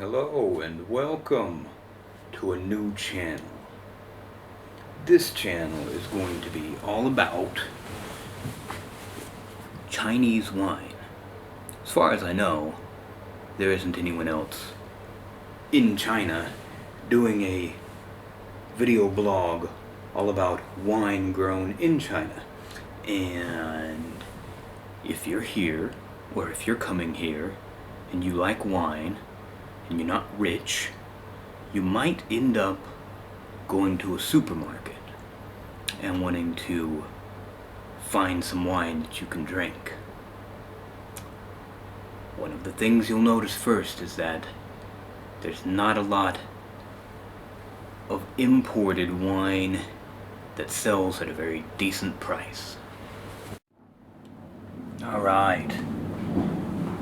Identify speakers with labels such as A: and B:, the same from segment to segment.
A: Hello and welcome to a new channel. This channel is going to be all about Chinese wine. As far as I know, there isn't anyone else in China doing a video blog all about wine grown in China. And if you're here, or if you're coming here, and you like wine, and you're not rich, you might end up going to a supermarket and wanting to find some wine that you can drink. One of the things you'll notice first is that there's not a lot of imported wine that sells at a very decent price. Alright,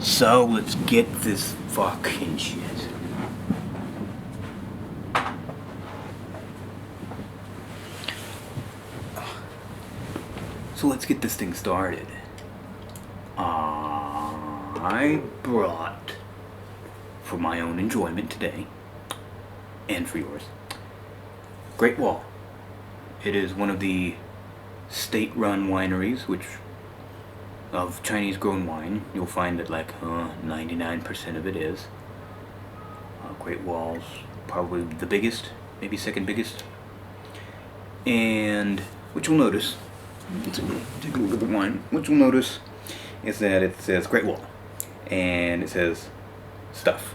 A: so let's get this fucking shit. So let's get this thing started. I brought, for my own enjoyment today, and for yours, Great Wall. It is one of the state-run wineries, which of Chinese grown wine. You'll find that like 99% of it is. Great Wall's probably the biggest, maybe second biggest. And what you'll notice, take a look at the wine, what you'll notice is that it says Great Wall, and it says stuff,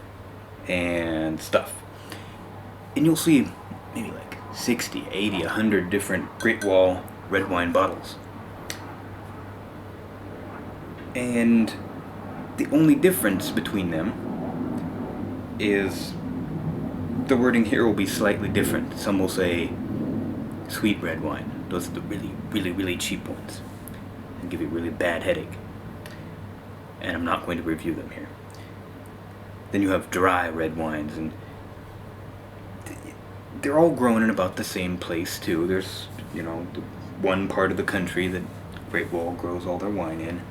A: and stuff. And you'll see maybe like 60, 80, 100 different Great Wall red wine bottles. And the only difference between them is the wording here will be slightly different. Some will say sweet red wine. Those are the really cheap ones and give you a really bad headache. And I'm not going to review them here. Then you have dry red wines, and they're all grown in about the same place too. There's, the one part of the country that Great Wall grows all their wine in.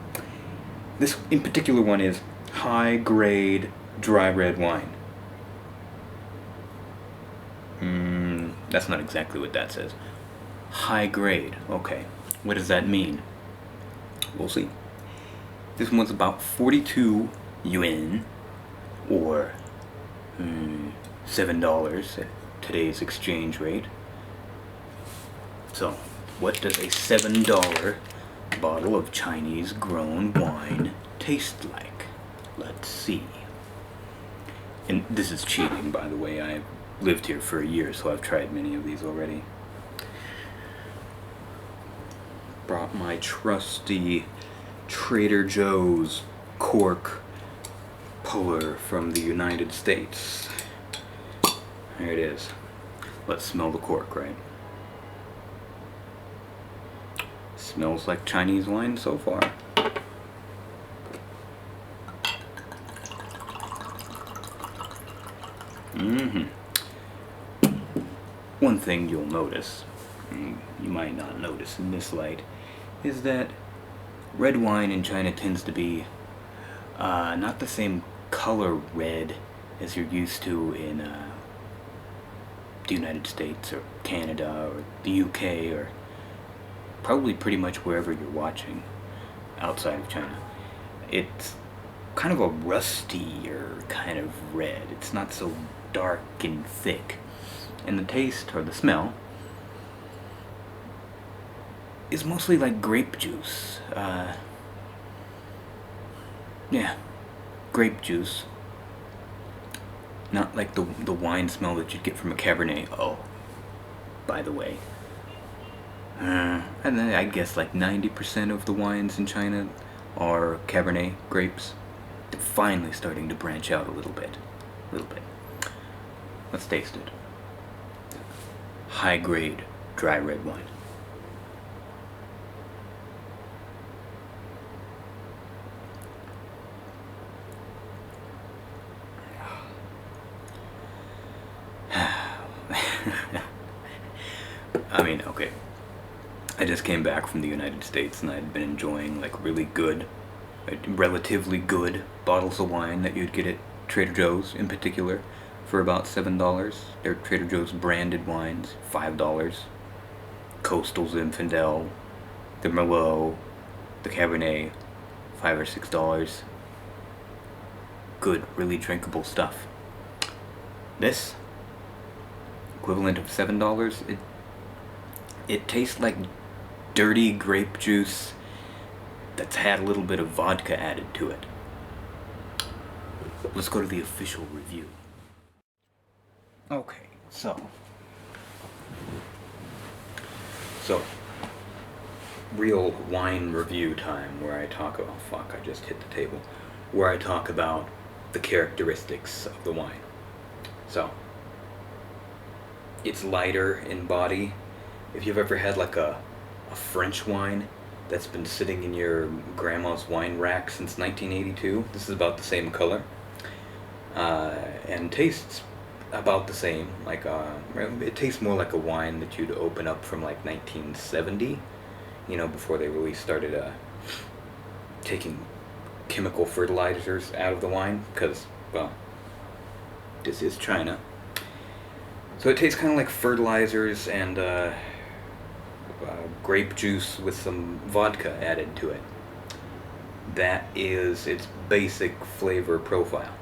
A: This in particular one is high grade dry red wine. That's not exactly what that says. High grade, okay. What does that mean? We'll see. This one's about 42 yuan, or $7 at today's exchange rate. So, what does a $7 bottle of Chinese grown wine taste like? Let's see. And this is cheating, by the way. I've lived here for a year, so I've tried many of these already. Brought my trusty Trader Joe's cork puller from the United States. There it is. Let's smell the cork, right? Smells like Chinese wine so far. One thing you'll notice, you might not notice in this light, is that red wine in China tends to be not the same color red as you're used to in the United States or Canada or the UK or probably pretty much wherever you're watching outside of China. It's kind of a rustier kind of red. It's not so dark and thick. And the taste, or the smell, is mostly like grape juice. Yeah, grape juice. Not like the wine smell that you'd get from a Cabernet. Oh, by the way. And then I guess like 90% of the wines in China are Cabernet grapes. They're finally starting to branch out a little bit. Let's taste it. High grade dry red wine. I mean, okay. I just came back from the United States and I'd been enjoying like really good, relatively good bottles of wine that you'd get at Trader Joe's in particular for about $7. They're Trader Joe's branded wines, $5. Coastal Zinfandel, the Merlot, the Cabernet, $5 or $6. Good, really drinkable stuff. This, equivalent of $7, it tastes like dirty grape juice that's had a little bit of vodka added to it. Let's go to the official review. Okay, so real wine review time where I talk about, oh fuck, I just hit the table, where I talk about the characteristics of the wine. So, it's lighter in body. If you've ever had like a French wine that's been sitting in your grandma's wine rack since 1982, this is about the same color. And tastes about the same. Like it tastes more like a wine that you'd open up from like 1970, you know, before they really started taking chemical fertilizers out of the wine, because, well, this is China. So it tastes kind of like fertilizers and grape juice with some vodka added to it. That is its basic flavor profile.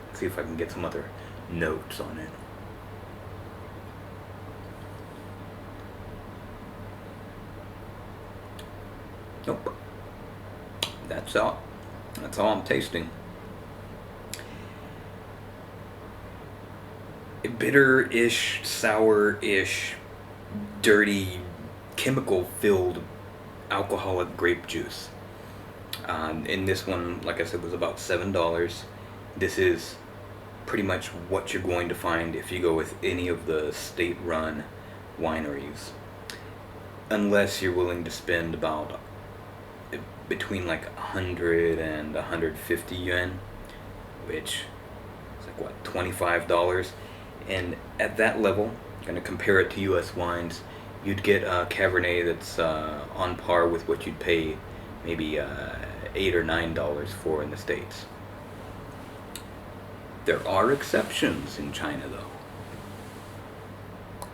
A: Let's see if I can get some other notes on it. Nope. That's all I'm tasting. Bitter-ish, sour-ish, dirty, chemical-filled alcoholic grape juice. And this one, like I said, was about $7. This is pretty much what you're going to find if you go with any of the state-run wineries. Unless you're willing to spend about between like 100 and 150 yuan, which is like what, $25. And at that level, going to compare it to US wines, you'd get a Cabernet that's on par with what you'd pay maybe $8 or $9 for in the States. There are exceptions in China, though.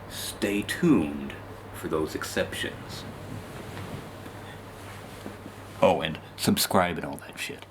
A: Stay tuned for those exceptions. Oh, and subscribe and all that shit.